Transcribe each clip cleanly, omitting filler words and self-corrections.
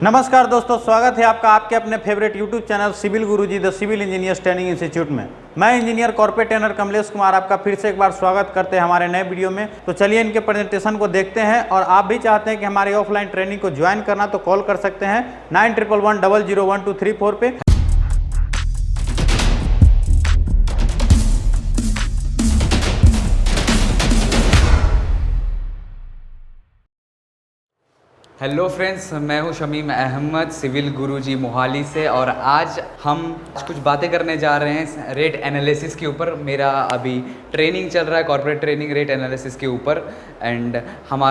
नमस्कार दोस्तों, स्वागत है आपका आपके अपने favourite YouTube channel civil Guruji the civil engineers training institute में। मैं engineer corporate trainer Kamlesh Kumar आपका फिर से एक बार स्वागत करते हैं हमारे नए वीडियो में। तो चलिए इनके प्रेजेंटेशन को देखते हैं। और आप भी चाहते हैं कि हमारी ऑफलाइन ट्रेनिंग को ज्वाइन करना तो कॉल कर सकते हैं 9111001234 पे। हेलो फ्रेंड्स, मैं हूं शमीम अहमद सिविल गुरुजी मोहाली से। और आज हम कुछ बातें करने जा रहे हैं रेट एनालिसिस के ऊपर। मेरा अभी ट्रेनिंग चल रहा है, कॉर्पोरेट ट्रेनिंग रेट एनालिसिस के ऊपर। एंड हम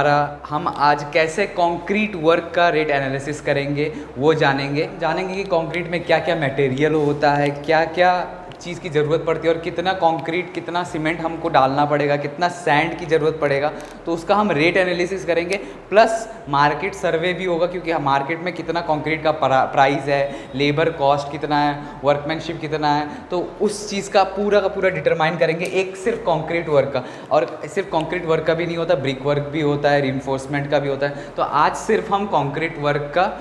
आज कैसे कंक्रीट वर्क का रेट एनालिसिस करेंगे वो जानेंगे कि कंक्रीट में क्या क्या मटेरियल होता है, क्या क्या चीज़ की ज़रूरत पड़ती है और कितना कंक्रीट, कितना सीमेंट हमको डालना पड़ेगा, कितना सैंड की ज़रूरत पड़ेगा। तो उसका हम रेट एनालिसिस करेंगे। प्लस मार्केट सर्वे भी होगा, क्योंकि मार्केट में कितना कंक्रीट का प्राइस है, लेबर कॉस्ट कितना है, वर्कमैनशिप कितना है, तो उस चीज़ का पूरा डिटरमाइन करेंगे एक सिर्फ कंक्रीट वर्क का। और सिर्फ कंक्रीट वर्क का भी नहीं होता, ब्रिक वर्क भी होता है, रीइंफोर्समेंट का भी होता है। तो आज सिर्फ हम कंक्रीट वर्क का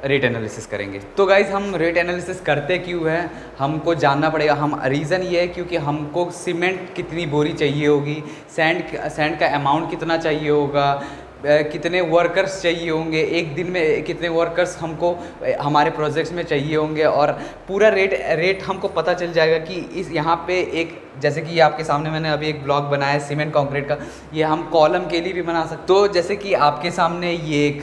रेट एनालिसिस करेंगे। तो गाइज़, हम रेट एनालिसिस करते क्यों है, हमको जानना पड़ेगा। रीज़न ये है क्योंकि हमको सीमेंट कितनी बोरी चाहिए होगी, सैंड का अमाउंट कितना चाहिए होगा, कितने वर्कर्स चाहिए होंगे, एक दिन में कितने वर्कर्स हमको हमारे प्रोजेक्ट्स में चाहिए होंगे। और पूरा रेट हमको पता चल जाएगा कि इस यहाँ पे एक, जैसे कि ये आपके सामने मैंने अभी एक ब्लॉक बनाया है सीमेंट कंक्रीट का, ये हम कॉलम के लिए भी बना सकते। तो जैसे कि आपके सामने ये एक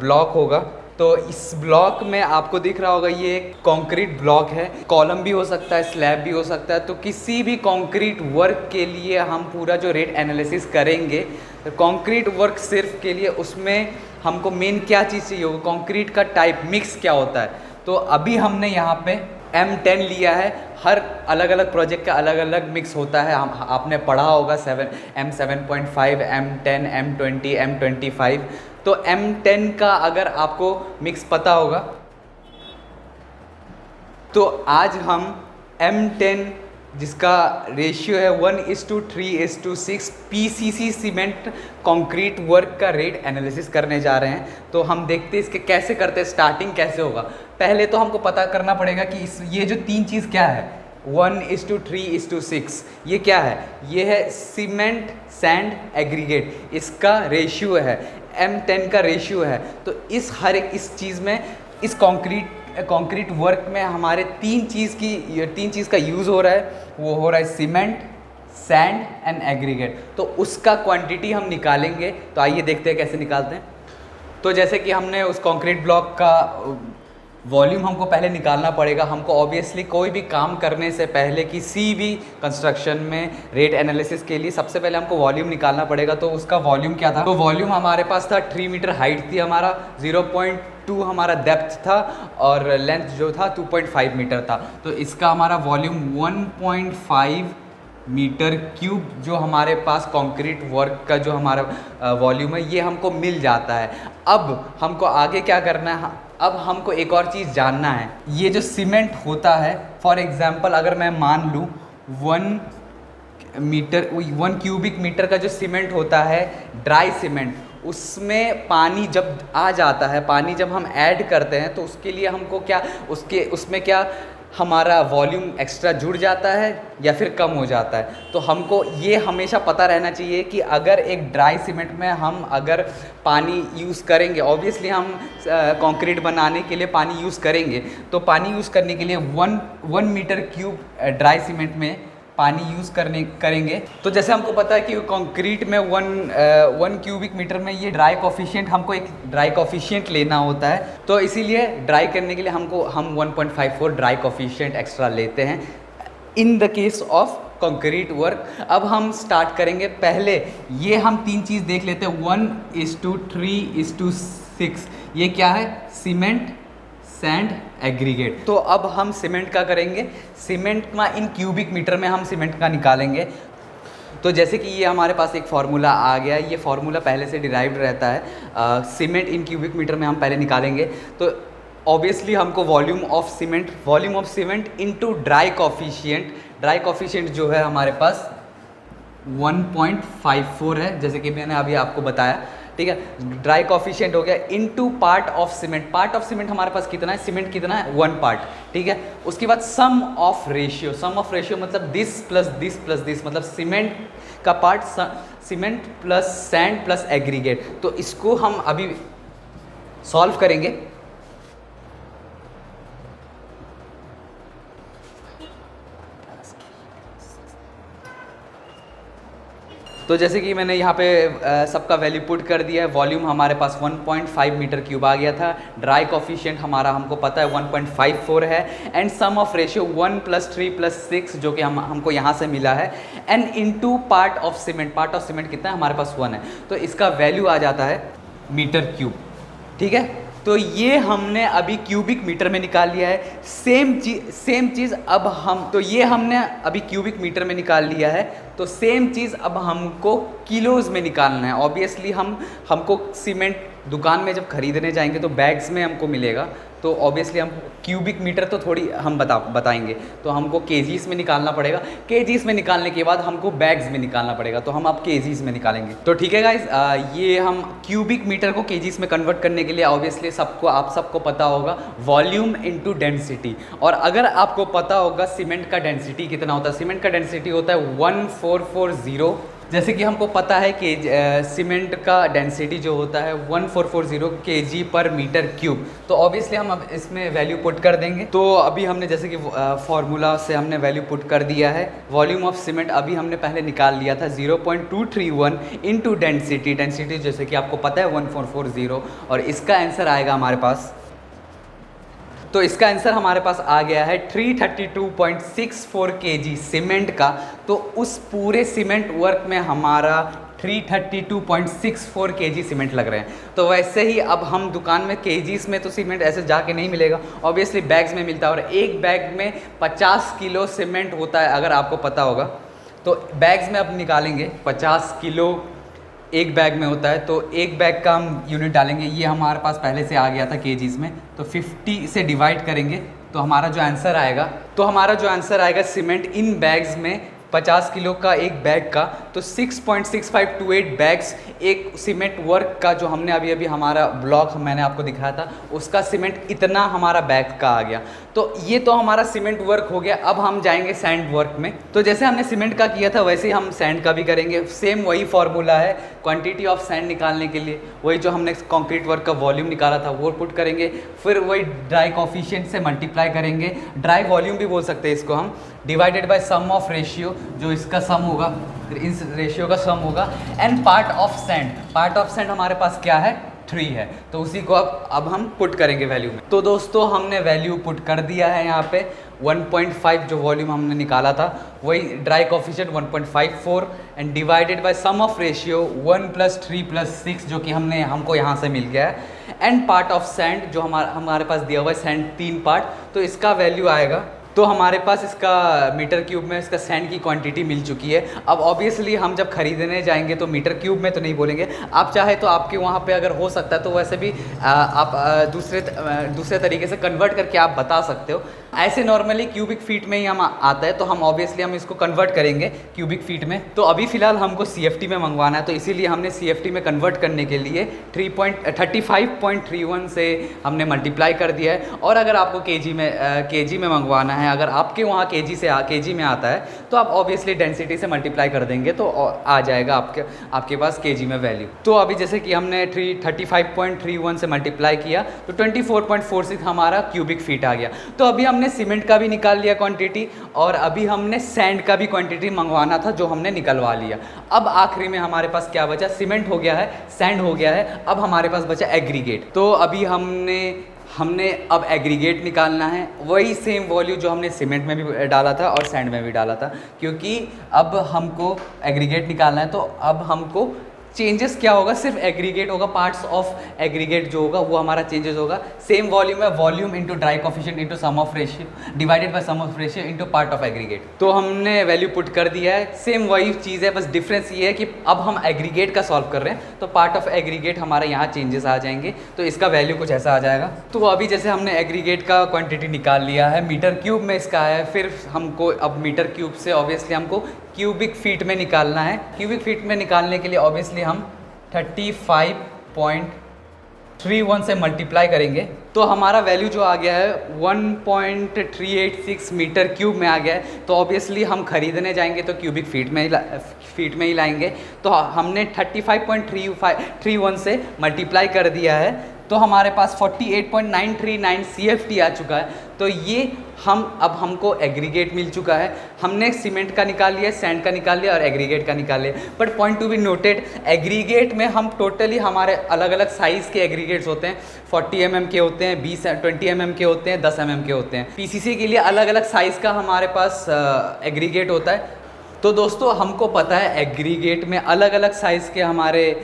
ब्लॉक होगा, तो इस ब्लॉक में आपको दिख रहा होगा ये एक कंक्रीट ब्लॉक है। कॉलम भी हो सकता है, स्लैब भी हो सकता है। तो किसी भी कंक्रीट वर्क के लिए हम पूरा जो रेट एनालिसिस करेंगे, कंक्रीट वर्क सिर्फ के लिए, उसमें हमको मेन क्या चीज़ चाहिए होगा, कंक्रीट का टाइप मिक्स क्या होता है। तो अभी हमने यहाँ पे M10 लिया है। हर अलग अलग प्रोजेक्ट का अलग अलग मिक्स होता है। आपने पढ़ा होगा M7.5, M10, M20, M25। तो M10 का अगर आपको मिक्स पता होगा, तो आज हम M10 जिसका रेशियो है 1:3:6 PCC सीमेंट कंक्रीट वर्क का रेट एनालिसिस करने जा रहे हैं। तो हम देखते हैं इसके कैसे करते हैं, स्टार्टिंग कैसे होगा। पहले तो हमको पता करना पड़ेगा कि ये जो तीन चीज़ क्या है, 1:3:6, ये क्या है। ये है सीमेंट सैंड एग्रीगेट, इसका रेशियो है, M10 का रेशियो है। तो इस चीज़ में, इस कंक्रीट वर्क में हमारे तीन चीज़ का यूज़ हो रहा है। वो हो रहा है सीमेंट, सैंड एंड एग्रीगेट। तो उसका क्वांटिटी हम निकालेंगे। तो आइए देखते हैं कैसे निकालते हैं। तो जैसे कि हमने उस कंक्रीट ब्लॉक का वॉल्यूम हमको पहले निकालना पड़ेगा। हमको ऑब्वियसली कोई भी काम करने से पहले, किसी भी कंस्ट्रक्शन में रेट एनालिसिस के लिए सबसे पहले हमको वॉल्यूम निकालना पड़ेगा। तो उसका वॉल्यूम क्या था, तो वॉल्यूम हमारे पास था 3 मीटर हाइट थी हमारा, 0.2 हमारा डेप्थ था और लेंथ जो था 2.5 मीटर था। तो इसका हमारा वॉल्यूम 1.5 मीटर क्यूब जो हमारे पास कंक्रीट वर्क का जो हमारा वॉल्यूम है, ये हमको मिल जाता है। अब हमको आगे क्या करना है, अब हमको एक और चीज़ जानना है। ये जो सीमेंट होता है, फॉर एग्जांपल अगर मैं मान लूँ 1 क्यूबिक मीटर का जो सीमेंट होता है, ड्राई सीमेंट, उसमें पानी जब आ जाता है, पानी जब हम ऐड करते हैं, तो उसके लिए हमको क्या, उसमें क्या हमारा वॉल्यूम एक्स्ट्रा जुड़ जाता है या फिर कम हो जाता है। तो हमको ये हमेशा पता रहना चाहिए कि अगर एक ड्राई सीमेंट में हम अगर पानी यूज़ करेंगे, ऑब्वियसली हम कंक्रीट बनाने के लिए पानी यूज़ करेंगे। तो पानी यूज़ करने के लिए 1 मीटर क्यूब ड्राई सीमेंट में पानी यूज़ करेंगे। तो जैसे हमको पता है कि कंक्रीट में 1 क्यूबिक मीटर में ये ड्राई कोफिशिएंट, हमको एक ड्राई कोफिशिएंट लेना होता है। तो इसीलिए ड्राई करने के लिए हम 1.54 ड्राई कोफिशिएंट एक्स्ट्रा लेते हैं in the case of concrete work. अब हम स्टार्ट करेंगे। पहले ये हम तीन चीज़ देख लेते हैं, 1:3:6। ये क्या है, सीमेंट, सैंड, एग्रीगेट। तो अब हम सीमेंट का करेंगे। सीमेंट का इन क्यूबिक मीटर में हम सीमेंट का निकालेंगे। तो जैसे कि ये हमारे पास एक फार्मूला आ गया, ये फार्मूला पहले से डिराइव्ड रहता है। सीमेंट इन क्यूबिक मीटर में हम पहले निकालेंगे। तो ऑब्वियसली हमको volume of cement into dry coefficient जो है हमारे पास 1.54 है, जैसे कि मैंने अभी आपको बताया। ठीक है। ड्राई कॉफिशिएंट हो गया into part of cement. Part of cement हमारे पास कितना है, सीमेंट कितना है 1 पार्ट, ठीक है। उसके बाद sum of ratio, sum of ratio मतलब this plus this plus this, मतलब सीमेंट का part cement plus sand plus aggregate. तो इसको हम अभी सॉल्व करेंगे। तो जैसे कि मैंने यहाँ पे सबका वैल्यू पुट कर दिया है। वॉल्यूम हमारे पास 1.5 मीटर क्यूब आ गया था। ड्राई कॉफिशिएंट हमारा हमको पता है 1.54 है। एंड सम ऑफ रेशियो 1 + 3 + 6 जो कि हमको यहाँ से मिला है। And into part of cement, part of cement कितना है हमारे पास 1 है, तो इसका वैल्यू आ जाता है मीटर क्यूब, ठीक है। तो ये हमने अभी क्यूबिक मीटर में निकाल लिया है। सेम चीज़ अब हम, तो ये हमने अभी क्यूबिक मीटर में निकाल लिया है, तो सेम चीज़ अब हमको किलोज़ में निकालना है। ऑब्वियसली हमको सीमेंट दुकान में जब खरीदने जाएंगे तो बैग्स में हमको मिलेगा, तो ऑब्वियसली हम क्यूबिक मीटर तो थोड़ी हम बताएंगे, तो हमको केजीस में निकालना पड़ेगा। केजीस में निकालने के बाद हमको बैग्स में निकालना पड़ेगा, तो हम अब केजीस में निकालेंगे। तो ठीक है गाइस, ये हम क्यूबिक मीटर को केजीस में कन्वर्ट करने के लिए ऑब्वियसली आप सबको पता होगा वॉल्यूम इनटू डेंसिटी। और अगर आपको पता होगा सीमेंट का डेंसिटी कितना होता है, सीमेंट का डेंसिटी होता है 1440। जैसे कि हमको पता है कि सीमेंट का डेंसिटी जो होता है 1440 kg पर मीटर क्यूब, तो ऑब्वियसली हम अब इसमें वैल्यू पुट कर देंगे। तो अभी हमने जैसे कि फार्मूला से हमने वैल्यू पुट कर दिया है। वॉल्यूम ऑफ सीमेंट अभी हमने पहले निकाल लिया था 0.231 इंटू डेंसिटी। डेंसिटी जैसे कि आपको पता है 1440, और इसका आंसर आएगा हमारे पास, तो इसका आंसर हमारे पास आ गया है 332.64 kg सीमेंट का। तो उस पूरे सीमेंट वर्क में हमारा 332.64 kg सीमेंट लग रहे हैं। तो वैसे ही अब हम दुकान में केजीस में तो सीमेंट ऐसे जाके नहीं मिलेगा, ऑब्वियसली बैग्स में मिलता है। और एक बैग में 50 किलो सीमेंट होता है, अगर आपको पता होगा। तो बैग्स में अब निकालेंगे 50 किलो एक बैग में होता है, तो एक बैग का हम यूनिट डालेंगे। ये हमारे पास पहले से आ गया था केजीस में, तो 50 से डिवाइड करेंगे तो हमारा जो आंसर आएगा सीमेंट इन बैग्स में 50 किलो का एक बैग का, तो 6.6528 बैग्स एक सीमेंट वर्क का, जो हमने अभी हमारा ब्लॉक मैंने आपको दिखाया था उसका सीमेंट इतना हमारा बैग का आ गया। तो ये तो हमारा सीमेंट वर्क हो गया। अब हम जाएंगे सैंड वर्क में। तो जैसे हमने सीमेंट का किया था वैसे ही हम सैंड का भी करेंगे। सेम वही फॉर्मूला है क्वांटिटी ऑफ सैंड निकालने के लिए, वही जो हमने कंक्रीट वर्क का वॉल्यूम निकाला था वो पुट करेंगे, फिर वही ड्राई कॉफिशिएंट से मल्टीप्लाई करेंगे, ड्राई वॉल्यूम भी बोल सकते हैं इसको हम, divided by sum of ratio, जो इसका सम होगा, फिर इस रेशियो का सम होगा, and part of sand. Part of sand हमारे पास क्या है 3 है, तो उसी को अब हम पुट करेंगे वैल्यू में। तो दोस्तों हमने वैल्यू पुट कर दिया है यहाँ पे 1.5 जो वॉल्यूम हमने निकाला था, वही dry coefficient 1.54 and divided by sum of ratio 1 + 3 + 6 जो कि हमको यहाँ से मिल गया है, एंड पार्ट ऑफ सैंड जो हमारे पास दिया हुआ है सैंड 3 पार्ट, तो इसका वैल्यू आएगा। तो हमारे पास इसका मीटर क्यूब में इसका सैंड की क्वांटिटी मिल चुकी है। अब ऑब्वियसली हम जब खरीदने जाएंगे तो मीटर क्यूब में तो नहीं बोलेंगे, आप चाहे तो आपके वहाँ पे अगर हो सकता है तो वैसे भी आप दूसरे तरीके से कन्वर्ट करके आप बता सकते हो। ऐसे नॉर्मली क्यूबिक फीट में ही हम आता है, तो हम ऑब्वियसली हम इसको कन्वर्ट करेंगे क्यूबिक फीट में। तो अभी फ़िलहाल हमको CFT में मंगवाना है, तो इसीलिए हमने CFT में कन्वर्ट करने के लिए 35.31 से हमने मल्टीप्लाई कर दिया है। और अगर आपको केजी में मंगवाना है, अगर आपके वहाँ केजी में आता है, तो आप ऑब्वियसली डेंसिटी से मल्टीप्लाई कर देंगे तो आ जाएगा आपके पास केजी में वैल्यू। तो अभी जैसे कि हमने 35.31 से मल्टीप्लाई किया तो 24.46 हमारा क्यूबिक फीट आ गया। तो अभी हमने सीमेंट का भी निकाल लिया क्वांटिटी, और अभी हमने सैंड का भी क्वांटिटी मंगवाना था जो हमने निकलवा लिया। अब आखिरी में हमारे पास क्या बचा, सीमेंट हो गया है, सैंड हो गया है, अब हमारे पास बचा एग्रीगेट। तो अभी हमने अब एग्रीगेट निकालना है, वही सेम वॉल्यूम जो हमने सीमेंट में भी डाला था और सैंड में भी डाला था, क्योंकि अब हमको एग्रीगेट निकालना है। तो अब हमको चेंजेस क्या होगा, सिर्फ एग्रीगेट होगा, पार्ट्स ऑफ एग्रीगेट जो होगा वो हमारा चेंजेस होगा। सेम वॉल्यूम है, volume into dry coefficient into sum of ratio divided by sum of ratio into part of aggregate. तो हमने वैल्यू पुट कर दिया है, सेम वही चीज़ है, बस डिफरेंस ये है कि अब हम एग्रीगेट का सॉल्व कर रहे हैं, तो पार्ट ऑफ एग्रीगेट हमारे यहाँ चेंजेस आ जाएंगे, तो इसका वैल्यू कुछ ऐसा आ जाएगा। तो अभी जैसे हमने एग्रीगेट का क्वान्टिटी निकाल लिया है, मीटर क्यूब में इसका है, फिर हमको अब मीटर क्यूब से ऑब्वियसली हमको क्यूबिक फीट में निकालना है। क्यूबिक फीट में निकालने के लिए ऑब्वियसली हम 35.31 से मल्टीप्लाई करेंगे तो हमारा वैल्यू जो आ गया है 1.386 मीटर क्यूब में आ गया है। तो ऑब्वियसली हम खरीदने जाएंगे तो क्यूबिक फीट में ही लाएंगे। तो हमने 35.31 से मल्टीप्लाई कर दिया है तो हमारे पास 48.939 CFT आ चुका है। तो ये अब हमको एग्रीगेट मिल चुका है। हमने सीमेंट का निकाल लिया, सैंड का निकाल लिया और एग्रीगेट का निकाल लिया। But point to be noted, aggregate में हम टोटली हमारे अलग अलग साइज़ के एग्रीगेट्स होते हैं। 40 mm के होते हैं, 20 mm के होते हैं, 10 mm के होते हैं। PCC के लिए अलग अलग साइज़ का हमारे पास एग्रीगेट होता है। तो दोस्तों हमको पता है एग्रीगेट में अलग अलग साइज़ के हमारे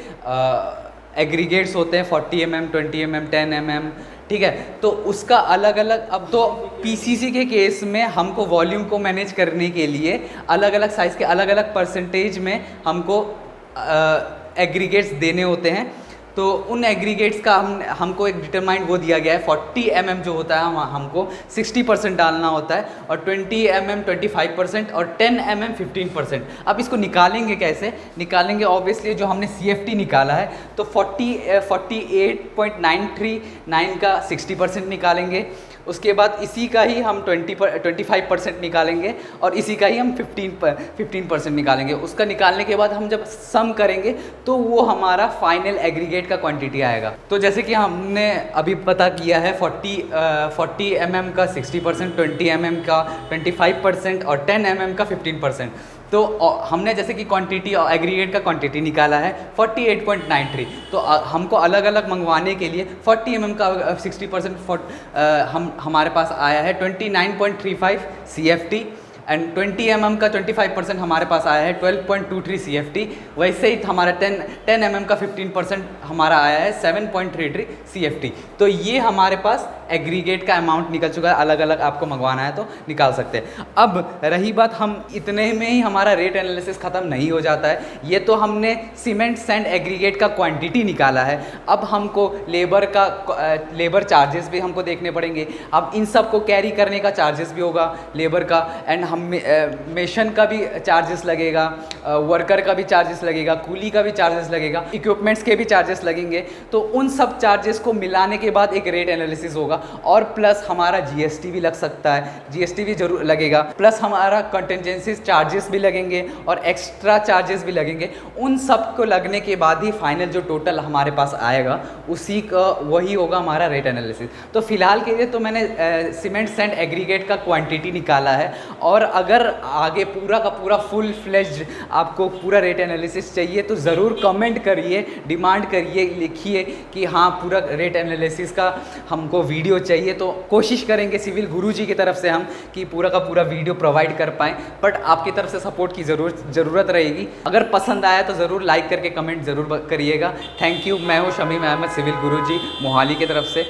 एग्रीगेट्स होते हैं, 40 mm, 20 mm, 10 mm, ठीक है। तो उसका अलग अलग, अब तो PCC के केस में हमको वॉल्यूम को मैनेज करने के लिए अलग अलग साइज़ के अलग अलग परसेंटेज में हमको एग्रीगेट्स देने होते हैं। तो उन एग्रीगेट्स का हमको एक डिटरमाइंड वो दिया गया है। 40 mm जो होता है हमको 60% डालना होता है, और 20 mm 25% और 10 mm 15%। अब इसको निकालेंगे कैसे? निकालेंगे ऑब्वियसली जो हमने CFT निकाला है तो 48.939 का 60% निकालेंगे। उसके बाद इसी का ही हम 25% निकालेंगे और इसी का ही हम 15% निकालेंगे। उसका निकालने के बाद हम जब सम करेंगे तो वो हमारा फाइनल एग्रीगेट का क्वांटिटी आएगा। तो जैसे कि हमने अभी पता किया है 40 mm का 60%, 20 mm का 25% और 10 mm का 15%। तो हमने जैसे कि क्वांटिटी और एग्रीगेट का क्वांटिटी निकाला है 48.93। तो हमको अलग अलग मंगवाने के लिए 40 mm का 60% हमारे पास आया है 29.35 CFT, एंड 20 mm का 25% हमारे पास आया है 12.23 CFT। वैसे ही हमारा 10 mm का 15% हमारा आया है 7.33 CFT। तो ये हमारे पास एग्रीगेट का अमाउंट निकल चुका है। अलग अलग आपको मंगवाना है तो निकाल सकते हैं। अब रही बात, हम इतने में ही हमारा रेट एनालिसिस ख़त्म नहीं हो जाता है। ये तो हमने सीमेंट सैंड एग्रीगेट का क्वांटिटी निकाला है। अब हमको लेबर चार्जेस भी हमको देखने पड़ेंगे। अब इन सब को कैरी करने का चार्जेस भी होगा लेबर का, एंड हम मेशन का भी चार्जेस लगेगा, वर्कर का भी चार्जेस लगेगा, कूली का भी चार्जेस लगेगा, इक्विपमेंट्स के भी चार्जेस लगेंगे। तो उन सब चार्जेस को मिलाने के बाद एक रेट एनालिसिस होगा। और प्लस हमारा GST भी लग सकता है, GST भी जरूर लगेगा, प्लस हमारा कंटिजेंसी चार्जेस भी लगेंगे और एक्स्ट्रा चार्जेस भी लगेंगे। उन सब को लगने के बाद ही फाइनल जो टोटल हमारे पास आएगा उसी का वही होगा हमारा रेट एनालिसिस। तो फिलहाल के लिए तो मैंने सीमेंट सैंड एग्रीगेट का क्वांटिटी निकाला है। और अगर आगे पूरा का पूरा फुल फ्लेज्ड आपको पूरा रेट एनालिसिस चाहिए तो ज़रूर कमेंट करिए, डिमांड करिए, लिखिए कि हाँ पूरा रेट एनालिसिस का हमको वीडियो चाहिए। तो कोशिश करेंगे सिविल गुरुजी की तरफ से हम कि पूरा का पूरा वीडियो प्रोवाइड कर पाएँ। बट आपकी तरफ से सपोर्ट की ज़रूरत रहेगी। अगर पसंद आया तो ज़रूर लाइक करके कमेंट ज़रूर करिएगा। Thank you. मैं हूँ शमीम अहमद, सिविल गुरुजी मोहाली की तरफ से।